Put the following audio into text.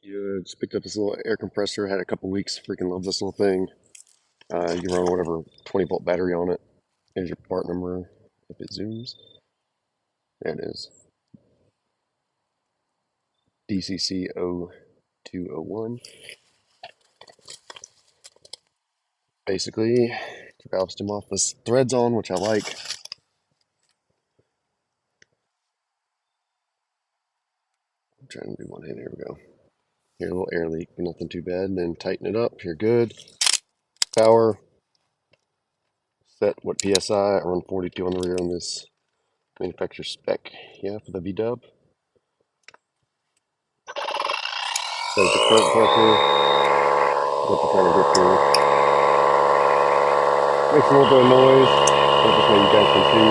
You just picked up this little air compressor, had a couple weeks, freaking love this little thing. You run whatever 20-volt battery on it. Here's your part number if it zooms. There it is. DCC0201. Basically, valve stem off. This thread's on, which I like. I'm trying to do one hand. Here we go. Here, a little air leak, but nothing too bad. And then tighten it up. You're good. Power. Set what PSI. I run 42 on the rear on this manufacturer spec. Yeah, for the V-dub. Set the current pressure. What to try to get through. Makes a little bit of noise, but this way you guys can see.